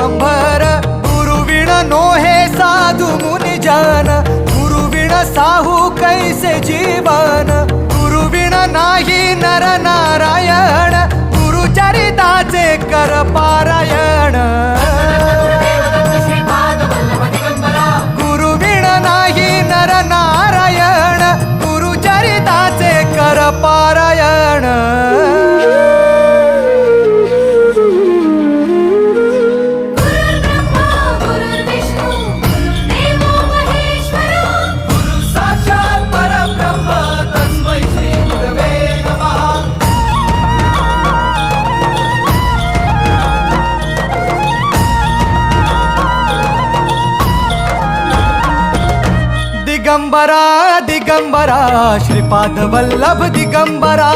दिगंबर गुरुविण नोहे साधु मुनि जन गुरुविण साहू कैसे जीवन गुरुविण नाही नर नारायण गुरुचरिताचे कर पारायण गुरुविण नाही नर नारायण गुरुचरिताचे कर पारायण दिगंबरा दिगंबरा श्रीपाद वल्लभ दिगंबरा